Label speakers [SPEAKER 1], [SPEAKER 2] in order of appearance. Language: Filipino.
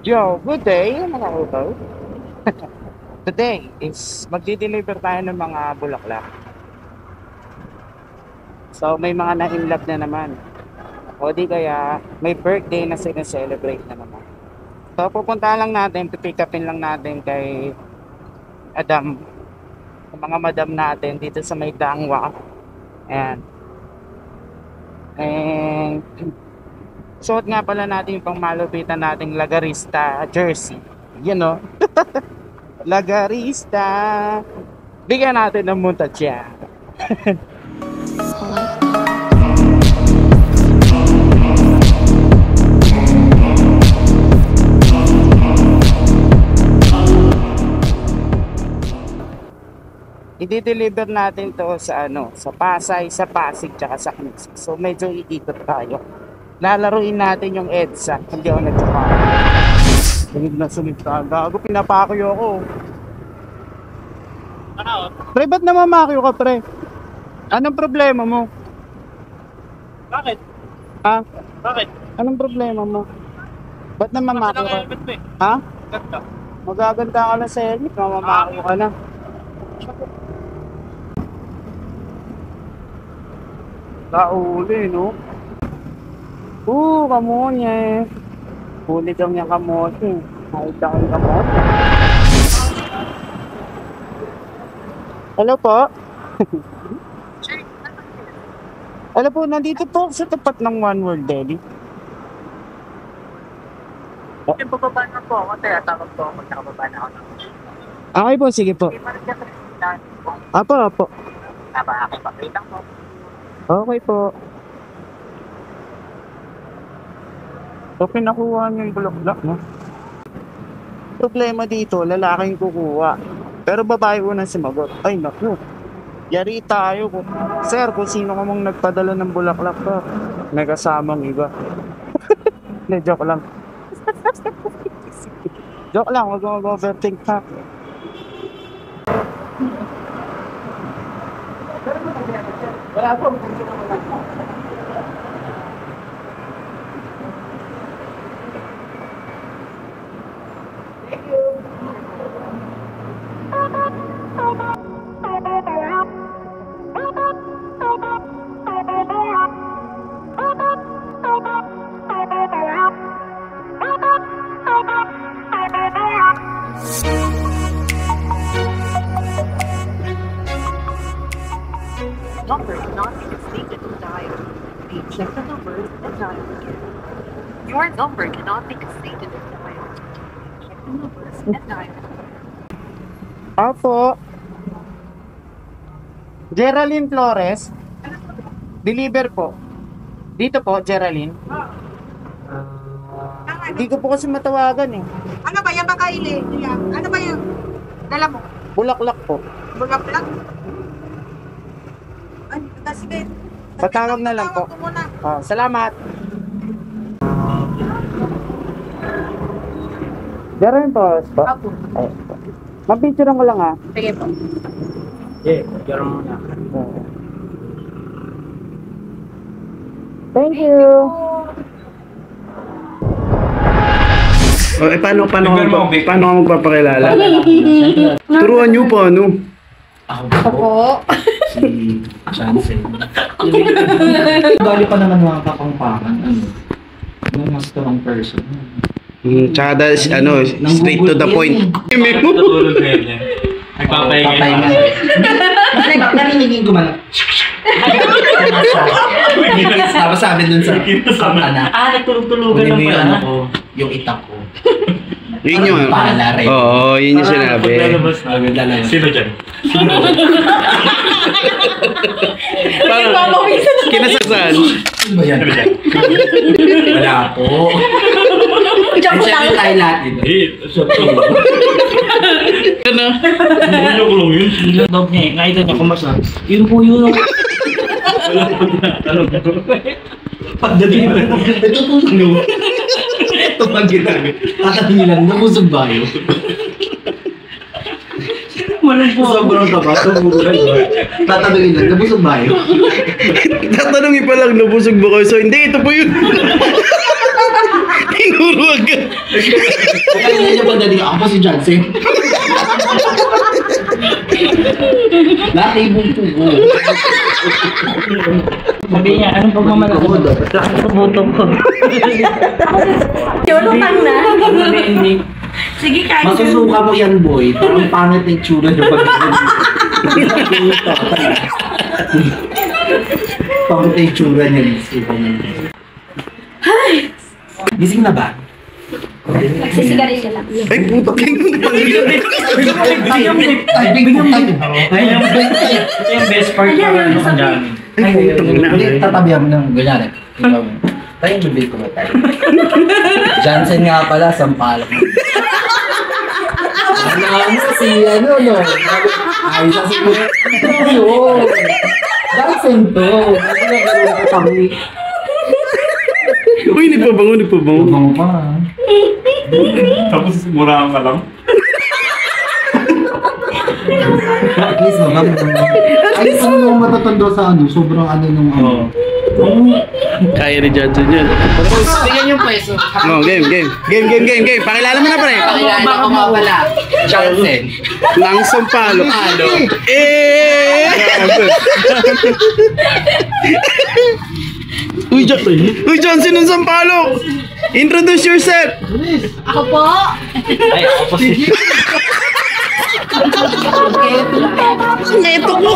[SPEAKER 1] Yo, good day mga utol. Today is magdi-deliver tayo ng mga bulaklak. So may mga na-inlove na naman. O di kaya may birthday na sineselebrate na naman. So pupunta lang natin, pipick upin lang natin kay Adam, ang mga madam natin dito sa may Dangwa. Ayan. And suot nga pala natin yung pangmalupitan nating Lagarista jersey. You know. Lagarista. Bigyan natin ng muntatya. I-deliver natin to sa sa Pasay, sa Pasig, tsaka sa Quezon. So medyo iikot tayo. Lalaruin natin yung EDSA. Hindi ako nagtsaka. Sumit ka. Gago, pinapakyo ako. Ano? Pre, ba't namamakyo ka, pre? Anong problema mo?
[SPEAKER 2] Bakit?
[SPEAKER 1] Ha?
[SPEAKER 2] Bakit?
[SPEAKER 1] Anong problema mo? Ba't namamakyo ka? Ha?
[SPEAKER 2] Ganda.
[SPEAKER 1] Magaganda ka na sa helmet. Mamamakyo ka na. Kauli, no? Kamonya. Huli daw niya kamote. Nakita ko yung kamote. Hello po? Hello po, nandito po sa tapat ng One World Deli.
[SPEAKER 2] Yung bababa na po ako, kaya tawag po ako, nakababa na ako.
[SPEAKER 1] Okay po, sige po.
[SPEAKER 2] Hindi pa rin siya presentahan po.
[SPEAKER 1] Apo.
[SPEAKER 2] Tama, aking pakita po.
[SPEAKER 1] Okay po. So, pinakuha niyo yung bulaklak, no? Problema dito, lalaking kukuha. Pero babae unang sumagot. Ay, naku. Yari tayo. Sir, kung sino ka mong nagpadala ng bulaklak ka, may kasamang iba. Ne, joke lang. Joke lang, wag mo mag-overthink ha. Wala po.
[SPEAKER 3] Number not stated to dial. Please check the number and dial again. Your number cannot be stated to dial. Check the numbers and dial.
[SPEAKER 1] Apo. Geraldine Flores. Deliver po. Dito po, Geraldine. Hindi ko po kasi matawagan eh.
[SPEAKER 4] Ano ba yan? Baka ili. Ano ba yung dala mo?
[SPEAKER 1] Bulaklak po.
[SPEAKER 4] Bulaklak? Ay, sige.
[SPEAKER 1] Patawag na lang po.
[SPEAKER 4] Tawag ko muna.
[SPEAKER 1] Oh, salamat. Geraldine Flores po.
[SPEAKER 4] Apo.
[SPEAKER 1] Ay, mapicturean ko lang ha.
[SPEAKER 4] Sige po.
[SPEAKER 2] Pero muna.
[SPEAKER 1] Thank you. Oh, paano ka magpapakilala? Turuan niyo po ano?
[SPEAKER 4] Opo.
[SPEAKER 2] Si Chance. Dali pa naman mga kapangpangan. Yung mas strong person.
[SPEAKER 1] Tsaka straight to the point.
[SPEAKER 5] Natutulog na yun. Nagpapahinga.
[SPEAKER 2] Naninigin ko man. Tapos sabi dun sa anak.
[SPEAKER 5] Nagtulog-tulugan
[SPEAKER 2] Kunin
[SPEAKER 5] lang
[SPEAKER 2] mo yung
[SPEAKER 5] pala.
[SPEAKER 2] ko, yung itak ko.
[SPEAKER 1] Yun yung
[SPEAKER 2] Pala rin.
[SPEAKER 1] Oo, yun yung sinabi.
[SPEAKER 5] Paglalabas na. Sino dyan?
[SPEAKER 1] Parang kinasasan.
[SPEAKER 2] Ano ba yan? Wala po.
[SPEAKER 4] Joke
[SPEAKER 2] Siyempre
[SPEAKER 4] lang.
[SPEAKER 2] tayo natin.
[SPEAKER 1] Ano?
[SPEAKER 5] Ano ko lang yun?
[SPEAKER 2] Yung dog niya, nakita niya kumasa. Yun po yun.
[SPEAKER 5] Wala ko tinatanong.
[SPEAKER 2] Pagdating mo, ito po ano? Ito pag ginamit. Tatatingin lang, nabusog ba yun? Walang po. Sobrang taba, tumugulan ba? Tatanungin lang, nabusog ba yun?
[SPEAKER 1] Tatanungin pa lang, nabusog ba kayo? So, hindi, ito po yun. Tinuro agad.
[SPEAKER 2] magaling ako po si Johnson. Lahat ay bunto ko.
[SPEAKER 6] Sabi niya, anong pagmamalaki mo? Laki sa buto ko.
[SPEAKER 7] Tulutang na.
[SPEAKER 6] Hindi.
[SPEAKER 7] Sige, kahit
[SPEAKER 2] Masusuka mo yan, boy. Parang pangit na yung tsura niya pag pangit na yung tsura niya. Gising na ba?
[SPEAKER 7] nagsisigarilyo lang.
[SPEAKER 1] Ay, puta, king mo na
[SPEAKER 6] Ito yung best part
[SPEAKER 7] Ayan,
[SPEAKER 6] para ano
[SPEAKER 7] sabi.
[SPEAKER 6] kang
[SPEAKER 1] Ay, putang na.
[SPEAKER 2] Tatabihan mo ng ganyan. Ikaw, tayo yung bibig ko ba tayo? Johnson nga pala, sampalok. Ano si ano, no? Ay, sa siguro. Yun. Johnson to. Nagkakaroon ko kami.
[SPEAKER 1] Uy, nagpabango.
[SPEAKER 2] Bang pa.
[SPEAKER 5] Tapos murahan ka lang.
[SPEAKER 2] At least naman. Ay, ano nung matatanda sa ano? Sobrang ano nung ano.
[SPEAKER 1] Kaya ni Johnson yun.
[SPEAKER 2] Tingnan yung pwesto.
[SPEAKER 1] No, game. Pakilala mo na, pre.
[SPEAKER 2] Pakilala ko nga pala. Johnson.
[SPEAKER 1] Nang Sampalo. Eh! Uy, Johnson ng Sampalo! Introduce yourself!
[SPEAKER 7] Ako po.
[SPEAKER 6] Ay, ako po si...
[SPEAKER 1] Neto ko!